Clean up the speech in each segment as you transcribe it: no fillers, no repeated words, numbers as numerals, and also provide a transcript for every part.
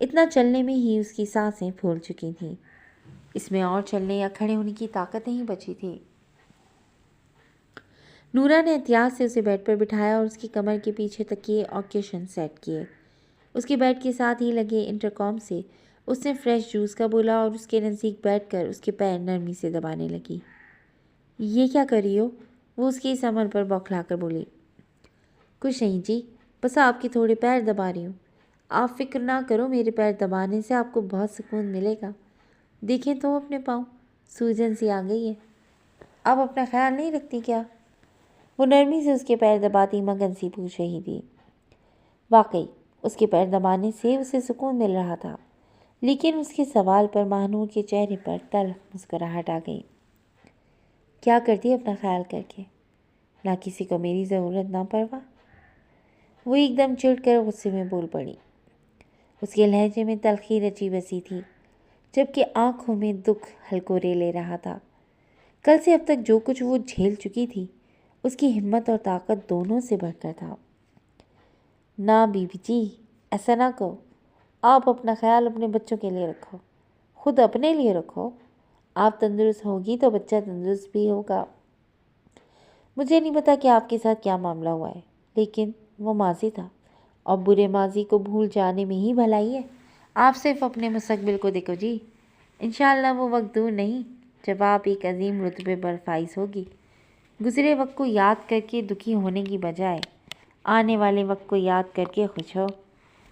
اتنا چلنے میں ہی اس کی سانسیں پھول چکی تھیں۔ اس میں اور چلنے یا کھڑے ہونے کی طاقت نہیں بچی تھی۔ نورا نے احتیاط سے اسے بیڈ پر بٹھایا اور اس کی کمر کے پیچھے تکیے اور کشن سیٹ کیے۔ اس کے بیڈ کے ساتھ ہی لگے انٹرکام سے اس نے فریش جوس کا بولا اور اس کے نزدیک بیٹھ کر اس کے پیر نرمی سے دبانے لگی۔ یہ کیا کر رہی ہو؟ وہ اس کی اس عمل پر بوکھلا کر بولی۔ کچھ نہیں جی، بس آپ کے تھوڑے پیر دبا رہی ہوں۔ آپ فکر نہ کرو، میرے پیر دبانے سے آپ کو بہت سکون ملے گا۔ دیکھیں تو اپنے پاؤں، سوجن سی آ گئی ہے۔ آپ اپنا خیال نہیں رکھتی کیا؟ وہ نرمی سے اس کے پیر دباتی مگن سی پوچھ رہی تھی۔ واقعی اس کے پیر دبانے سے اسے سکون مل رہا تھا، لیکن اس کے سوال پر ماہنور کے چہرے پر تلخ مسکراہٹ آ گئی۔ کیا کرتی اپنا خیال کر کے؟ نہ کسی کو میری ضرورت نہ پرواہ؟ وہ ایک دم چڑھ کر غصے میں بول پڑی۔ اس کے لہجے میں تلخی رچی بسی تھی، جبکہ آنکھوں میں دکھ ہلکورے لے رہا تھا۔ کل سے اب تک جو کچھ وہ جھیل چکی تھی، اس کی ہمت اور طاقت دونوں سے بڑھ کر تھا۔ نہ بی بی جی، ایسا نہ کہو۔ آپ اپنا خیال اپنے بچوں کے لیے رکھو، خود اپنے لیے رکھو۔ آپ تندرست ہوگی تو بچہ تندرست بھی ہوگا۔ مجھے نہیں پتا کہ آپ کے ساتھ کیا معاملہ ہوا ہے، لیکن وہ ماضی تھا، اور برے ماضی کو بھول جانے میں ہی بھلائی ہے۔ آپ صرف اپنے مستقبل کو دیکھو جی۔ انشاءاللہ وہ وقت دور نہیں جب آپ ایک عظیم رتبے پر فائز ہوگی۔ گزرے وقت کو یاد کر کے دکھی ہونے کی بجائے آنے والے وقت کو یاد کر کے خوش ہو۔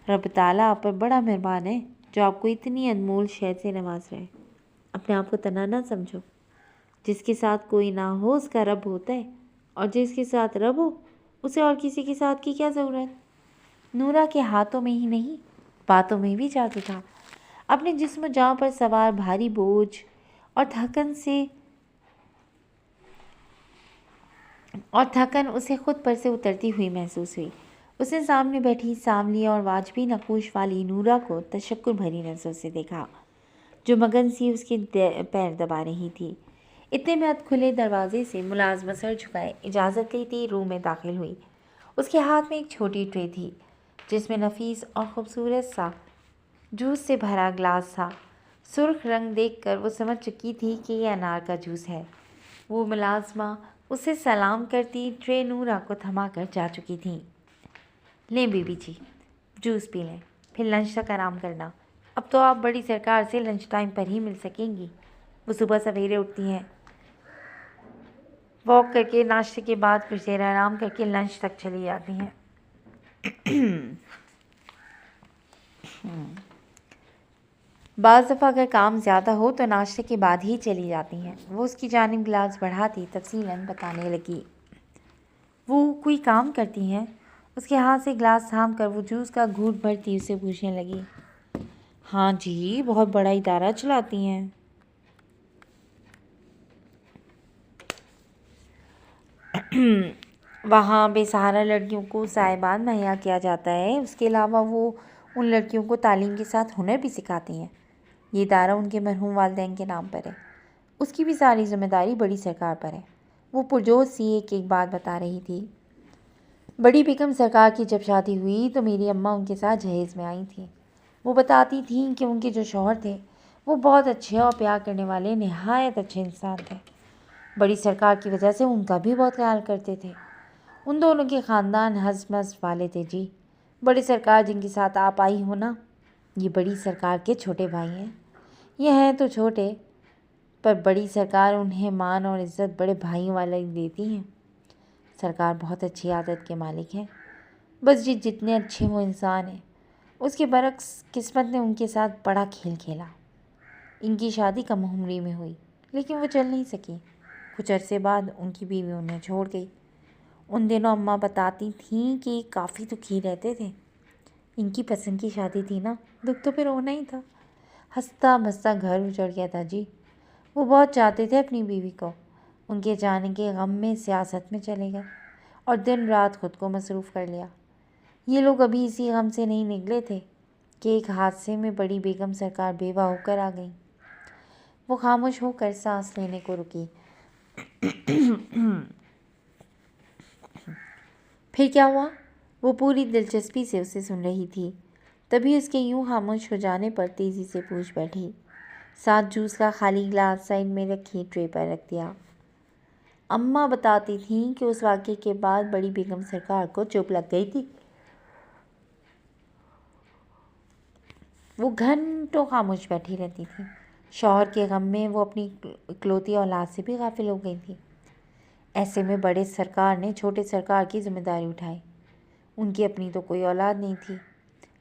رب تعالیٰ آپ پر بڑا مہربان ہے جو آپ کو اتنی انمول شے سے نواز رہے۔ اپنے آپ کو تنہا نہ سمجھو۔ جس کے ساتھ کوئی نہ ہو اس کا رب ہوتا ہے، اور جس کے ساتھ رب ہو اسے اور کسی کے ساتھ کی کیا ضرورت؟ نورا کے ہاتھوں میں ہی نہیں، باتوں میں بھی جادو تھا۔ اپنے جسم و جاں پر سوار بھاری بوجھ اور تھکن اسے خود پر سے اترتی ہوئی محسوس ہوئی۔ اس نے سامنے بیٹھی سانولی اور واجبی نقوش والی نورا کو تشکر بھری نظروں سے دیکھا، جو مگن سی اس کے پیر دبا رہی تھی۔ اتنے میں کھلے دروازے سے ملازمہ سر جھکائے اجازت لیتی روم میں داخل ہوئی۔ اس کے ہاتھ میں ایک چھوٹی ٹرے تھی جس میں نفیس اور خوبصورت سا جوس سے بھرا گلاس تھا۔ سرخ رنگ دیکھ کر وہ سمجھ چکی تھی کہ یہ انار کا جوس ہے۔ وہ ملازمہ اسے سلام کرتی ٹرے نورا کو تھما کر جا چکی تھی۔ لیں بی بی جی، جوس پی لیں، پھر لنچ تک آرام کرنا۔ اب تو آپ بڑی سرکار سے لنچ ٹائم پر ہی مل سکیں گی۔ وہ صبح سویرے اٹھتی ہیں، واک کر کے ناشتے کے بعد کچھ دیر آرام کر کے لنچ تک چلی جاتی ہیں۔ بعض دفعہ اگر کام زیادہ ہو تو ناشتے کے بعد ہی چلی جاتی ہیں۔ وہ اس کی جانب گلاس بڑھاتی تفصیلاً بتانے لگی۔ وہ کوئی کام کرتی ہیں؟ اس کے ہاتھ سے گلاس تھام کر وہ جوس کا گھونٹ بھرتی اسے پوچھنے لگی۔ ہاں جی، بہت بڑا ادارہ چلاتی ہیں۔ وہاں بے سہارا لڑکیوں کو سائبان مہیا کیا جاتا ہے۔ اس کے علاوہ وہ ان لڑکیوں کو تعلیم کے ساتھ ہنر بھی سکھاتی ہیں۔ یہ ادارہ ان کے مرحوم والدین کے نام پر ہے۔ اس کی بھی ساری ذمہ داری بڑی سرکار پر ہے۔ وہ پرجوش سی ایک بات بتا رہی تھی۔ بڑی بیگم سرکار کی جب شادی ہوئی تو میری اماں ان کے ساتھ جہیز میں آئی تھیں۔ وہ بتاتی تھیں کہ ان کے جو شوہر تھے وہ بہت اچھے اور پیار کرنے والے نہایت اچھے انسان تھے۔ بڑی سرکار کی وجہ سے ان کا بھی بہت خیال کرتے تھے۔ ان دونوں کے خاندان حزب مذہب والے تھے جی۔ بڑی سرکار جن کے ساتھ آپ آئی ہو نا، یہ بڑی سرکار کے چھوٹے بھائی ہیں۔ یہ ہیں تو چھوٹے، پر بڑی سرکار انہیں مان اور عزت بڑے بھائیوں والا دیتی ہیں۔ سرکار بہت اچھی عادت کے مالک ہیں۔ بس جی جتنے اچھے وہ انسان ہیں، اس کے برعکس قسمت نے ان کے ساتھ بڑا کھیل کھیلا۔ ان کی شادی کم عمری میں ہوئی، لیکن وہ چل نہیں سکی۔ کچھ عرصے بعد ان کی بیوی انہیں چھوڑ گئی۔ ان دنوں اماں بتاتی تھیں کہ کافی دکھی رہتے تھے۔ ان کی پسند کی شادی تھی نا، دکھ تو پھر ہونا ہی تھا۔ ہنستا بستا گھر اجڑ گیا تھا جی۔ وہ بہت چاہتے تھے اپنی بیوی کو۔ ان کے جانے کے غم میں سیاست میں چلے گئے اور دن رات خود کو مصروف کر لیا۔ یہ لوگ ابھی اسی غم سے نہیں نکلے تھے کہ ایک حادثے میں بڑی بیگم سرکار بیوہ ہو کر آ گئیں۔ وہ خاموش ہو کر سانس لینے کو رکی۔ پھر کیا ہوا؟ وہ پوری دلچسپی سے اسے سن رہی تھی۔ تبھی اس کے یوں خاموش ہو جانے پر تیزی سے پوچھ بیٹھی، ساتھ جوس کا خالی گلاس سائڈ میں رکھی ٹرے پر رکھ دیا۔ اماں بتاتی تھیں کہ اس واقعے کے بعد بڑی بیگم سرکار کو چوٹ لگ گئی تھی۔ وہ گھنٹوں خاموش بیٹھی رہتی تھی۔ شوہر کے غم میں وہ اپنی اکلوتی اولاد سے بھی غافل ہو گئی تھی۔ ایسے میں بڑے سرکار نے چھوٹے سرکار کی ذمہ داری اٹھائی۔ ان کی اپنی تو کوئی اولاد نہیں تھی،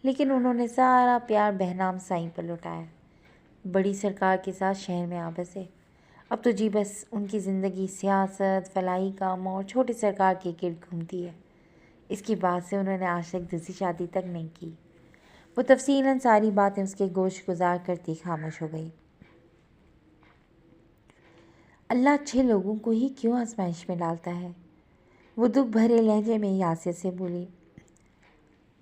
لیکن انہوں نے سارا پیار بہنام سائیں پر لوٹایا۔ بڑی سرکار کے ساتھ شہر میں آ بسے۔ اب تو جی بس ان کی زندگی سیاست، فلاحی کام اور چھوٹے سرکار کے گرد گھومتی ہے۔ اس کے بعد سے انہوں نے آج تک دوسری شادی تک نہیں کی۔ وہ تفصیلاً ساری باتیں اس کے گوش گزار کرتی خاموش ہو گئی۔ اللہ اچھے لوگوں کو ہی کیوں آزمائش میں ڈالتا ہے؟ وہ دکھ بھرے لہجے میں یاسر سے بولی۔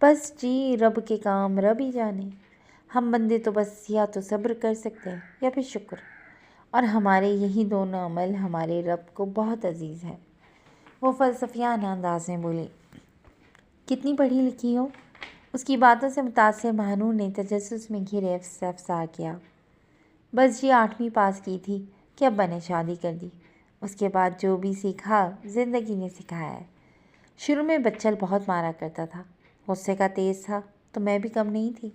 بس جی رب کے کام رب ہی جانے۔ ہم بندے تو بس یا تو صبر کر سکتے ہیں یا پھر شکر، اور ہمارے یہی دونوں عمل ہمارے رب کو بہت عزیز ہے۔ وہ فلسفیانہ انداز میں بولی۔ کتنی پڑھی لکھی ہو؟ اس کی باتوں سے متاثر مہنور نے تجسس میں گھرے استفسار کیا۔ بس جی 8ویں پاس کی تھی کہ ابا نے شادی کر دی۔ اس کے بعد جو بھی سیکھا زندگی نے سکھایا ہے۔ شروع میں بچل بہت مارا کرتا تھا، غصے کا تیز تھا تو میں بھی کم نہیں تھی۔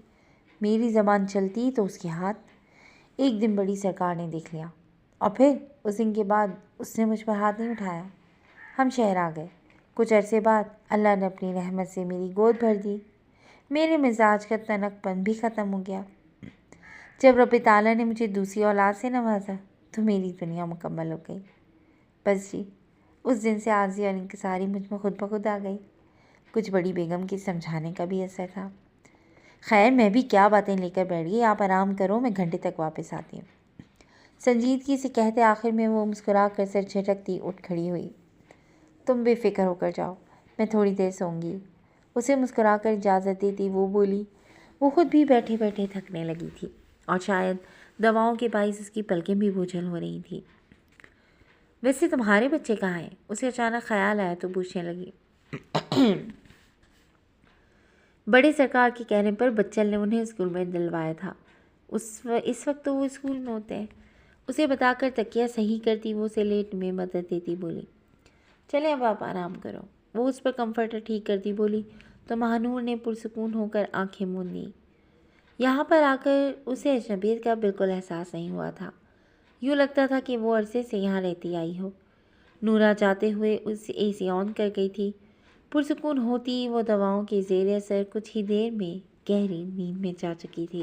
میری زبان چلتی تو اس کے ہاتھ۔ ایک دن بڑی سرکار نے دیکھ لیا، اور پھر اس دن کے بعد اس نے مجھ پر ہاتھ نہیں اٹھایا۔ ہم شہر آ گئے۔ کچھ عرصے بعد اللہ نے اپنی رحمت سے میری گود بھر دی۔ میرے مزاج کا تنک پن بھی ختم ہو گیا۔ جب رب تعالیٰ نے مجھے دوسری اولاد سے نوازا تو میری دنیا مکمل ہو گئی۔ بس جی اس دن سے عاجزی اور انکساری مجھ میں خود بخود آ گئی۔ کچھ بڑی بیگم کی سمجھانے کا بھی اثر تھا۔ خیر میں بھی کیا باتیں لے کر بیٹھ گئی، آپ آرام کرو، میں گھنٹے تک واپس آتی ہوں۔ سنجیدگی سے کہتے آخر میں وہ مسکرا کر سر جھٹکتی اٹھ کھڑی ہوئی۔ تم بے فکر ہو کر جاؤ، میں تھوڑی دیر سوں گی۔ اسے مسکرا کر اجازت دیتی وہ بولی۔ وہ خود بھی بیٹھے بیٹھے تھکنے لگی تھی، اور شاید دواؤں کے باعث اس کی پلکیں بھی بوجھل ہو رہی تھیں۔ ویسے تمہارے بچے کہاں ہیں؟ اسے اچانک خیال آیا تو پوچھنے لگی۔ بڑے سرکار کے کہنے پر بچل نے انہیں اسکول میں دلوایا تھا۔ اس وقت تو وہ اسکول میں ہوتے ہیں۔ اسے بتا کر تکیہ صحیح کرتی وہ اسے لیٹنے میں مدد دیتی بولی۔ چلیں اب آپ آرام کرو۔ وہ اس پر کمفرٹر ٹھیک کرتی بولی تو مہنور نے پرسکون ہو کر آنکھیں موند لیں۔ یہاں پر آ کر اسے اجنبیت کا بالکل احساس نہیں ہوا تھا۔ یوں لگتا تھا کہ وہ عرصے سے یہاں رہتی آئی ہو۔ نورا جاتے ہوئے اس اے سی آن کر گئی تھی۔ پرسکون ہوتی وہ دواؤں کے زیر اثر کچھ ہی دیر میں گہری نیند میں جا چکی تھی۔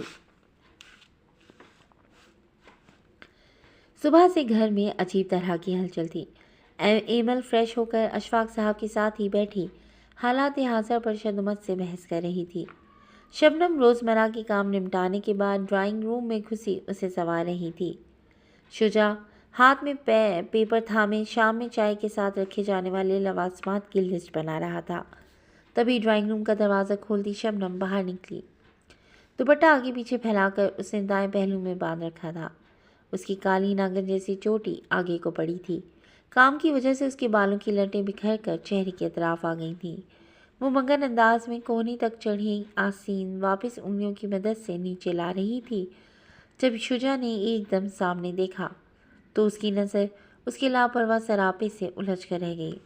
صبح سے گھر میں عجیب طرح کی ہلچل تھی۔ ایمل فریش ہو کر اشفاق صاحب کے ساتھ ہی بیٹھی حالات حاضر پر شدمت سے بحث کر رہی تھی۔ شبنم روزمرہ کے کام نمٹانے کے بعد ڈرائنگ روم میں گھسی اسے سنوار رہی تھی۔ شجاع ہاتھ میں پیپر تھامے شام میں چائے کے ساتھ رکھے جانے والے لوازمات کی لسٹ بنا رہا تھا۔ تبھی ڈرائنگ روم کا دروازہ کھولتی شبنم باہر نکلی۔ دوپٹہ آگے پیچھے پھیلا کر اس نے دائیں پہلو میں باندھ رکھا تھا۔ اس کی کالی ناگن جیسی چوٹی آگے کو پڑی تھی۔ کام کی وجہ سے اس کے بالوں کی لٹیں بکھر کر چہرے کے اطراف آ گئی تھیں۔ وہ مگن انداز میں کوہنی تک چڑھی آستین واپس انگلیوں کی مدد سے نیچے لا رہی تھی۔ جب شجاع نے ایک دم سامنے دیکھا تو اس کی نظر اس کے لاپرواہ سراپے سے الجھ کر رہ گئی۔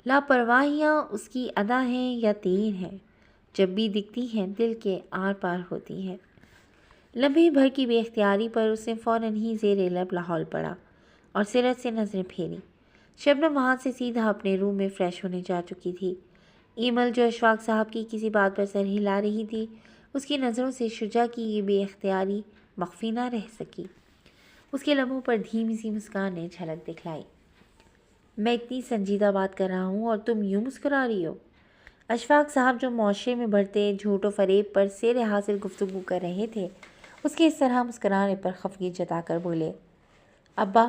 لاپرواہیاں اس کی ادا ہیں یا تیر ہیں، جب بھی دکھتی ہیں دل کے آر پار ہوتی ہیں۔ لمحے بھر کی بے اختیاری پر اس نے فوراً ہی زیر لب لاحول پڑا اور سرت سے نظریں پھیری۔ شبنم وہاں سے سیدھا اپنے روم میں فریش ہونے جا چکی تھی۔ ایمل جو اشفاق صاحب کی کسی بات پر سر ہلا رہی تھی، اس کی نظروں سے شجاع کی یہ بے اختیاری مخفی نہ رہ سکی۔ اس کے لبوں پر دھیمی سی مسکان نے جھلک دکھلائی۔ میں اتنی سنجیدہ بات کر رہا ہوں اور تم یوں مسکرا رہی ہو؟ اشفاق صاحب جو معاشرے میں بڑھتے جھوٹ و فریب پر سیر حاصل گفتگو کر رہے تھے، اس کے اس طرح مسکرانے پر خفگی جتا کر بولے۔ ابا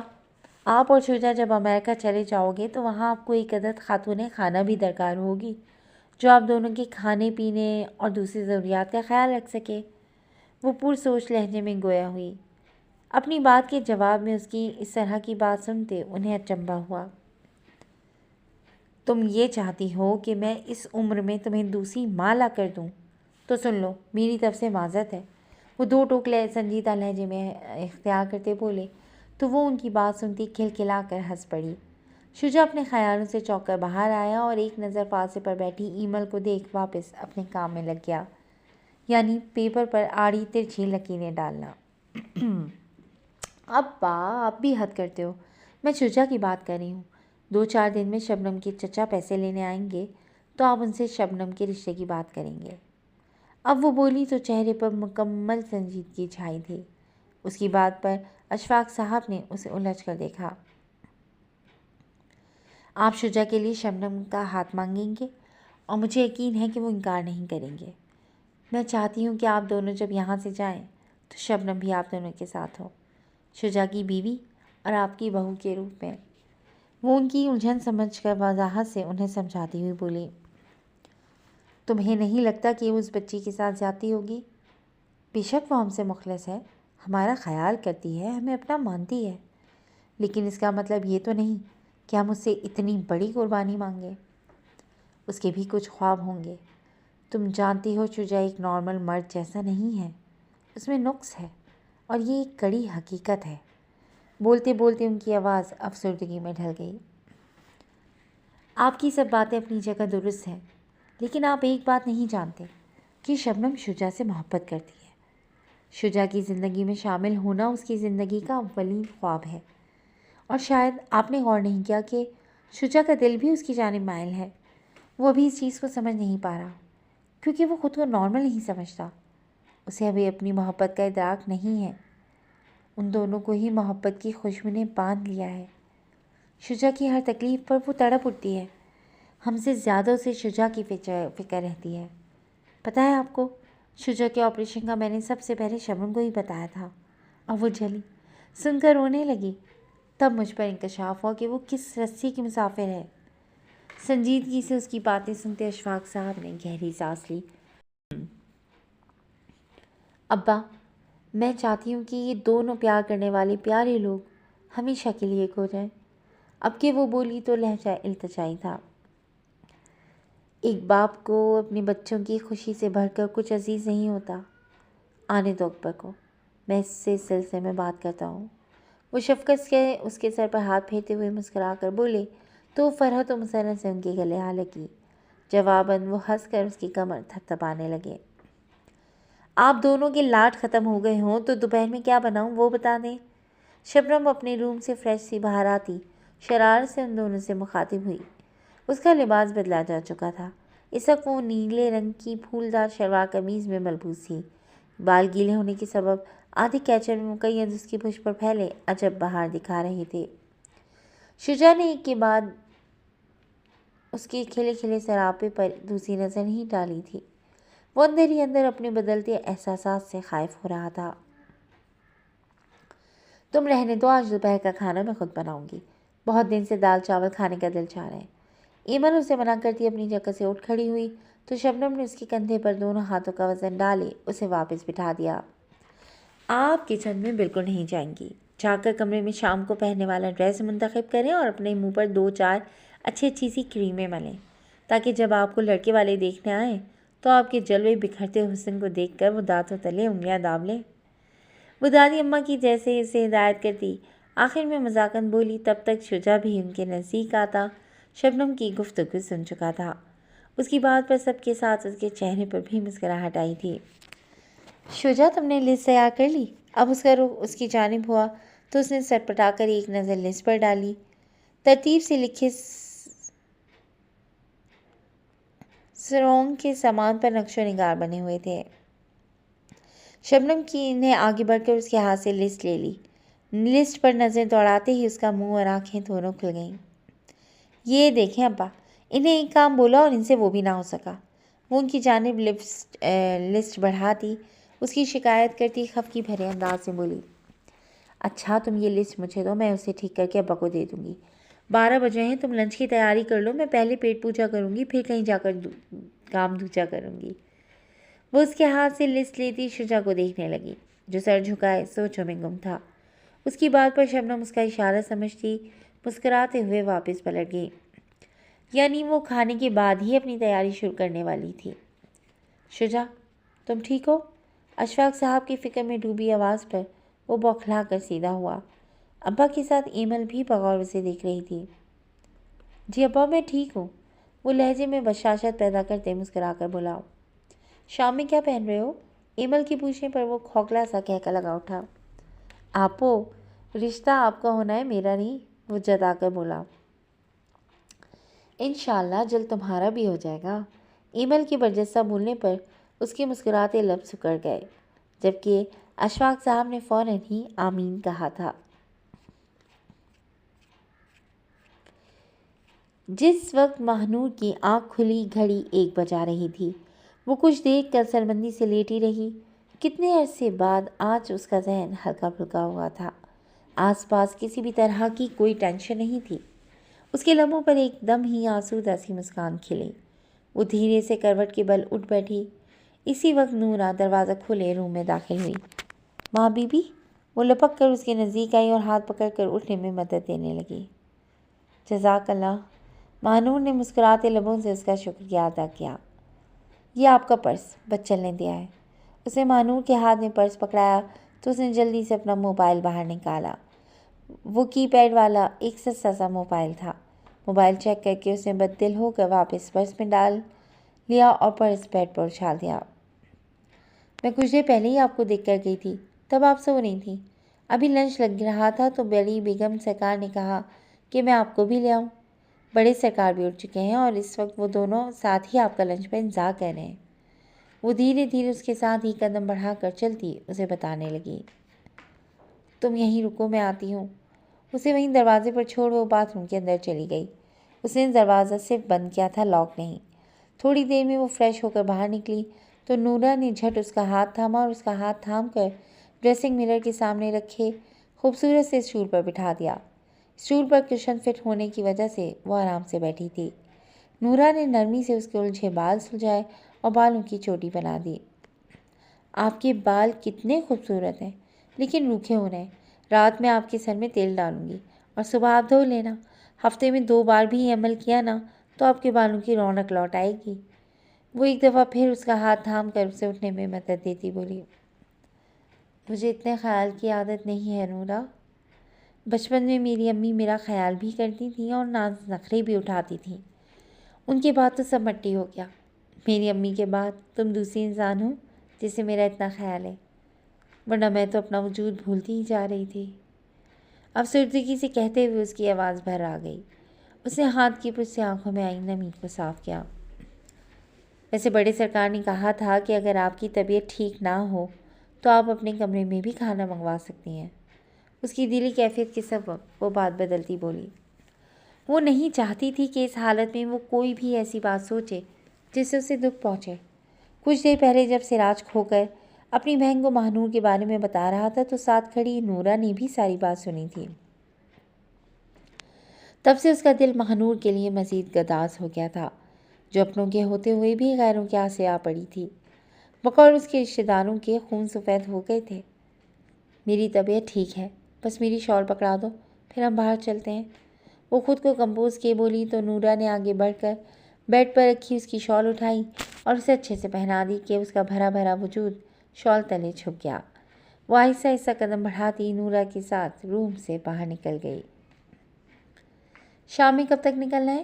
آپ اور شجاع جب امریکہ چلے جاؤ گے تو وہاں آپ کو ایک عدد خاتون خانہ بھی درکار ہوگی جو آپ دونوں کے کھانے پینے اور دوسری ضروریات کا خیال رکھ سکے۔ وہ پرسوچ لہجے میں گویا ہوئی۔ اپنی بات کے جواب میں اس کی اس طرح کی بات سنتے انہیں اچنبھا ہوا۔ تم یہ چاہتی ہو کہ میں اس عمر میں تمہیں دوسری ماں لا کر دوں؟ تو سن لو، میری طرف سے معذرت ہے۔ وہ دو ٹوک سنجیدہ لہجے میں اختیار کرتے بولے تو وہ ان کی بات سنتی کھلکھلا کر ہنس پڑی۔ شجاع اپنے خیالوں سے چونک کر باہر آیا اور ایک نظر فاصلے پر بیٹھی ایمل کو دیکھ واپس اپنے کام میں لگ گیا، یعنی پیپر پر آڑی ترچھی لکیریں ڈالنا۔ ابا، آپ بھی حد کرتے ہو، میں شجاع کی بات کر رہی ہوں۔ 2-4 دن میں شبنم کے چچا پیسے لینے آئیں گے تو آپ ان سے شبنم کے رشتے کی بات کریں گے۔ اب وہ بولی تو چہرے پر مکمل سنجیدگی چھائی تھی۔ اس کی بات پر اشفاق صاحب نے اسے الجھ کر دیکھا۔ آپ شجاع کے لیے شبنم کا ہاتھ مانگیں گے اور مجھے یقین ہے کہ وہ انکار نہیں کریں گے۔ میں چاہتی ہوں کہ آپ دونوں جب یہاں سے جائیں تو شبنم بھی آپ دونوں کے ساتھ ہو، شجاع کی بیوی اور آپ کی بہو کے روپ میں۔ وہ ان کی الجھن سمجھ کر وضاحت سے انہیں سمجھاتی ہوئی بولی، تمہیں نہیں لگتا کہ اس بچی کے ساتھ زیادتی ہوگی؟ بے شک وہ ہم سے مخلص ہے، ہمارا خیال کرتی ہے، ہمیں اپنا مانتی ہے، لیکن اس کا مطلب یہ تو نہیں کہ ہم اس سے اتنی بڑی قربانی مانگیں۔ اس کے بھی کچھ خواب ہوں گے۔ تم جانتی ہو شجاع ایک نارمل مرد جیسا نہیں ہے، اس میں نقص ہے، اور یہ ایک کڑی حقیقت ہے۔ بولتے بولتے ان کی آواز افسردگی میں ڈھل گئی۔ آپ کی سب باتیں اپنی جگہ درست ہیں، لیکن آپ ایک بات نہیں جانتے کہ شبنم شجاع سے محبت کرتی ہے۔ شجاع کی زندگی میں شامل ہونا اس کی زندگی کا اولین خواب ہے، اور شاید آپ نے غور نہیں کیا کہ شجاع کا دل بھی اس کی جانب مائل ہے۔ وہ ابھی اس چیز کو سمجھ نہیں پا رہا، کیونکہ وہ خود کو نارمل نہیں سمجھتا۔ اسے ابھی اپنی محبت کا ادراک نہیں ہے۔ ان دونوں کو ہی محبت کی خوشبو نے باندھ لیا ہے۔ شجاع کی ہر تکلیف پر وہ تڑپ اٹھتی ہے۔ ہم سے زیادہ اسے شجاع کی فکر رہتی ہے۔ پتہ ہے آپ کو، شجاع کے آپریشن کا میں نے سب سے پہلے شبنم کو ہی بتایا تھا، اور وہ جلی، سن کر رونے لگی۔ تب مجھ پر انکشاف ہوا کہ وہ کس رسی کی مسافر ہے۔ سنجیدگی سے اس کی باتیں سنتے اشفاق صاحب نے گہری سانس لی۔ ابا، میں چاہتی ہوں کہ یہ دونوں پیار کرنے والے پیارے لوگ ہمیشہ کے لیے ایک ہو جائیں۔ اب کہ وہ بولی تو لہجہ التجائی تھا۔ ایک باپ کو اپنے بچوں کی خوشی سے بڑھ کر کچھ عزیز نہیں ہوتا۔ آنے دو اکبر کو، میں اس سے سلسلے میں بات کرتا ہوں۔ وہ شفقت سے اس کے سر پر ہاتھ پھیرتے ہوئے مسکرا کر بولے تو فرحت و مسرت سے ان کے گلے آ لگی۔ جواباً وہ ہنس کر اس کی کمر تھپتھپانے لگے۔ آپ دونوں کے لاڈ ختم ہو گئے ہوں تو دوپہر میں کیا بناؤں وہ بتا دیں۔ شبنم اپنے روم سے فریش سی باہر آتی شرارت سے ان دونوں سے مخاطب ہوئی۔ اس کا لباس بدلا جا چکا تھا۔ اس وقت وہ نیلے رنگ کی پھولدار شلوار قمیض میں ملبوس تھی۔ بال گیلے ہونے کے سبب آدھے کیچر میں مقید اس کی پشت پر پھیلے عجب بہار دکھا رہے تھے۔ شجاع نے ایک کے بعد اس کے کھلے کھلے سراپے پر دوسری نظر نہیں ڈالی تھی۔ وہ اندر ہی اندر اپنے بدلتے احساسات سے خائف ہو رہا تھا۔ تم رہنے دو، آج دوپہر کا کھانا میں خود بناؤں گی، بہت دن سے دال چاول کھانے کا دل چاہ رہا ہے۔ ایمن اسے منع کرتی اپنی جگہ سے اٹھ کھڑی ہوئی تو شبنم نے اس کے کندھے پر دونوں ہاتھوں کا وزن ڈالے اسے واپس بٹھا دیا۔ آپ کچن میں بالکل نہیں جائیں گی، جا کر کمرے میں شام کو پہننے والا ڈریس منتخب کریں اور اپنے منہ پر 2-4 اچھی سی کریمیں ملیں، تاکہ جب آپ کو لڑکے والے دیکھنے آئیں تو آپ کے جلوے بکھرتے حسن کو دیکھ کر وہ دانتوں تلے انگلیاں داب لیں۔ وہ دادی اماں کی جیسے اسے ہدایت کرتی آخر میں مذاقاً بولی۔ تب تک شجاع بھی ان کے نزدیک آتا شبنم کی گفتگو سن چکا تھا۔ اس کی بات پر سب کے ساتھ اس کے چہرے پر بھی مسکراہٹ آئی تھی۔ شجاع، تم نے لسٹ تیار کر لی؟ اب اس کا رخ اس کی جانب ہوا تو اس نے سر پٹا کر ایک نظر لسٹ پر ڈالی۔ ترتیب سے لکھے سرونگ کے سامان پر نقش و نگار بنے ہوئے تھے۔ شبنم کی نے آگے بڑھ کر اس کے ہاتھ سے لسٹ لے لی۔ لسٹ پر نظر دوڑاتے ہی اس کا منہ اور آنکھیں دونوں کھل گئیں۔ یہ دیکھیں ابا، انہیں ایک کام بولا اور ان سے وہ بھی نہ ہو سکا۔ وہ ان کی جانب لسٹ بڑھاتی اس کی شکایت کرتی خفگی بھرے انداز سے بولی، اچھا تم یہ لسٹ مجھے دو، میں اسے ٹھیک کر کے ابا کو دے دوں گی۔ 12 بجے ہیں، تم لنچ کی تیاری کر لو، میں پہلے پیٹ پوجا کروں گی، پھر کہیں جا کر کام دوجا کروں گی۔ وہ اس کے ہاتھ سے لسٹ لیتی شجاع کو دیکھنے لگی، جو سر جھکائے سوچوں میں گم تھا۔ اس کی بات پر شبنم اس کا اشارہ سمجھتی مسکراتے ہوئے واپس پلٹ گئی۔ یعنی وہ کھانے کے بعد ہی اپنی تیاری شروع کرنے والی تھی۔ شجاع، تم ٹھیک ہو؟ اشفاق صاحب کی فکر میں ڈوبی آواز پر وہ بوکھلا کر سیدھا ہوا۔ ابا کے ساتھ ایمل بھی بغور اسے دیکھ رہی تھی۔ جی ابا، میں ٹھیک ہوں، وہ لہجے میں بشاشت پیدا کرتے مسکرا کر بولا۔ شام میں کیا پہن رہے ہو؟ ایمل کی پوچھنے پر وہ کھوکھلا سا کہہ کر لگا اٹھا۔ آپو، رشتہ آپ کا ہونا ہے، میرا نہیں، وہ جتا کر بولا۔ انشاءاللہ جلد تمہارا بھی ہو جائے گا۔ ایمل کے برجستہ بولنے پر اس کے مسکراتے لب سکڑ گئے، جبکہ اشفاق صاحب نے فوراً ہی آمین کہا تھا۔ جس وقت ماہنور کی آنکھ کھلی گھڑی 1 بجا رہی تھی، وہ کچھ دیر کلسربندی سے لیٹی رہی۔ کتنے عرصے بعد آج اس کا ذہن ہلکا پھلکا ہوا تھا۔ آس پاس کسی بھی طرح کی کوئی ٹینشن نہیں تھی۔ اس کے لبوں پر ایک دم ہی آسودہ سی مسکان کھلی۔ وہ دھیرے سے کروٹ کے بل اٹھ بیٹھی۔ اسی وقت نورا دروازہ کھولے روم میں داخل ہوئی۔ ماں بی بی، وہ لپک کر اس کے نزدیک آئی اور ہاتھ پکڑ کر اٹھنے میں مدد دینے لگی۔ جزاک اللہ، ماہنور نے مسکراتے لبوں سے اس کا شکریہ ادا کیا۔ یہ آپ کا پرس بچن نے دیا ہے۔ اس نے ماہنور کے ہاتھ میں پرس پکڑایا تو اس نے جلدی سے اپنا موبائل باہر نکالا۔ وہ کی پیڈ والا ایک سستا سا موبائل تھا۔ موبائل چیک کر کے اس نے بددل ہو کر واپس پرس میں ڈال لیا اور پرس بیڈ پر اچھال دیا۔ میں کچھ دیر پہلے ہی آپ کو دیکھ کر گئی تھی، تب آپ سو رہی تھیں۔ ابھی لنچ لگ رہا تھا تو بڑی بیگم سرکار نے کہا کہ میں آپ کو بھی لے آؤں۔ بڑے سرکار بھی اٹھ چکے ہیں اور اس وقت وہ دونوں ساتھ ہی آپ کا لنچ پر انتظار کر رہے ہیں۔ وہ دھیرے دھیرے اس کے ساتھ ہی قدم بڑھا کر چلتی اسے بتانے لگی۔ تم یہیں رکو، میں آتی ہوں۔ اسے وہیں دروازے پر چھوڑ وہ باتھ روم کے اندر چلی گئی۔ اس نے دروازہ صرف بند کیا تھا، لاک نہیں۔ تھوڑی دیر میں وہ فریش ہو کر باہر نکلی تو نورا نے جھٹ اس کا ہاتھ تھاما اور اس کا ہاتھ تھام کر ڈریسنگ مرر کے سامنے رکھے خوبصورت سے اسٹول پر بٹھا دیا۔ اسٹول پر کشن فٹ ہونے کی وجہ سے وہ آرام سے بیٹھی تھی۔ نورا نے نرمی سے اس کے الجھے بال سلجھائے اور بالوں کی چوٹی بنا دی۔ آپ کے بال کتنے خوبصورت ہیں، لیکن روکھے ہو رہے ہیں۔ رات میں آپ کے سر میں تیل ڈالوں گی اور صبح آپ دھو لینا۔ ہفتے میں 2 بار بھی عمل کیا نا تو آپ کے بالوں کی رونق لوٹ آئے گی۔ وہ ایک دفعہ پھر اس کا ہاتھ تھام کر اسے اٹھنے میں مدد دیتی بولی۔ مجھے اتنے خیال کی عادت نہیں ہے نورا۔ بچپن میں میری امی میرا خیال بھی کرتی تھیں اور ناز نخرے بھی اٹھاتی تھیں۔ ان کے بعد تو سب مٹی ہو گیا۔ میری امی کے بعد تم دوسری انسان ہو جسے میرا اتنا خیال ہے، ورنہ میں تو اپنا وجود بھولتی ہی جا رہی تھی۔ افسردگی سے کہتے ہوئے اس کی آواز بھر آ گئی۔ اس نے ہاتھ کی پشت سے آنکھوں میں آئی نمی کو صاف کیا۔ ویسے بڑے سرکار نے کہا تھا کہ اگر آپ کی طبیعت ٹھیک نہ ہو تو آپ اپنے کمرے میں بھی کھانا منگوا سکتی ہیں۔ اس کی دلی کیفیت کے سبب وہ بات بدلتی بولی۔ وہ نہیں چاہتی تھی کہ اس حالت میں وہ کوئی بھی ایسی بات سوچے جس سے اسے دکھ پہنچے۔ کچھ دیر پہلے جب سراج کھو کر اپنی بہن کو ماہنور کے بارے میں بتا رہا تھا تو ساتھ کھڑی نورا نے بھی ساری بات سنی تھی۔ تب سے اس کا دل ماہنور کے لیے مزید گداز ہو گیا تھا، جو اپنوں کے ہوتے ہوئے بھی غیروں کے آسے آ پڑی تھی۔ بقول اس کے رشتہ داروں کے خون سفید ہو گئے تھے۔ میری طبیعت ٹھیک ہے، بس میری شال پکڑا دو، پھر ہم باہر چلتے ہیں۔ وہ خود کو کمپوز کیے بولی تو نورا نے آگے بڑھ کر بیڈ پر رکھی اس کی شال اٹھائی اور اسے اچھے سے پہنا دی کہ اس کا بھرا بھرا وجود شال تلے چھپ گیا۔ وہ آہستہ آہستہ قدم بڑھاتی نورا کے ساتھ روم سے باہر نکل گئی۔ شام میں کب تک نکلنا ہے؟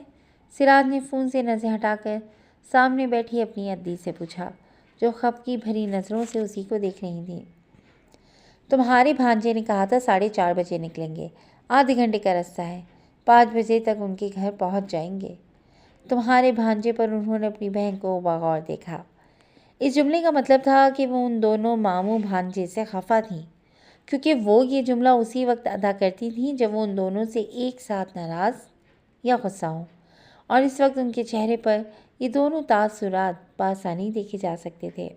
سراج نے فون سے نظریں ہٹا کر سامنے بیٹھی اپنی عدی سے پوچھا، جو خفگی بھری نظروں سے اسی کو دیکھ رہی تھی۔ تمہارے بھانجے نے کہا تھا 4:30 بجے نکلیں گے، آدھے گھنٹے کا راستہ ہے، 5 بجے تک ان کے گھر پہنچ جائیں گے۔ تمہارے بھانجے پر انہوں نے اپنی بہن کو بغور دیکھا۔ اس جملے کا مطلب تھا کہ وہ ان دونوں ماموں بھانجے سے خفا تھیں، کیونکہ وہ یہ جملہ اسی وقت ادا کرتی تھیں جب وہ ان دونوں سے ایک ساتھ ناراض یا غصہ ہوں، اور اس وقت ان کے چہرے پر یہ دونوں تاثرات بآسانی دیکھے جا سکتے تھے۔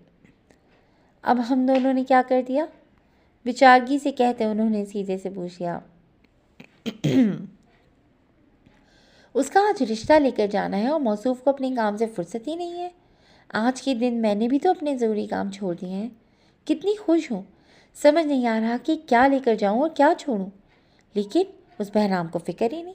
اب ہم دونوں نے کیا کر دیا؟ بچارگی سے کہتے انہوں نے سیدھے سے پوچھ لیا۔ اس کا آج رشتہ لے کر جانا ہے اور موصوف کو اپنے کام سے فرصت ہی نہیں ہے۔ آج کے دن میں نے بھی تو اپنے ضروری کام چھوڑ دیے ہیں۔ کتنی خوش ہوں، سمجھ نہیں آ رہا کہ کیا لے کر جاؤں اور کیا چھوڑوں، لیکن اس بہرام کو فکر ہی نہیں۔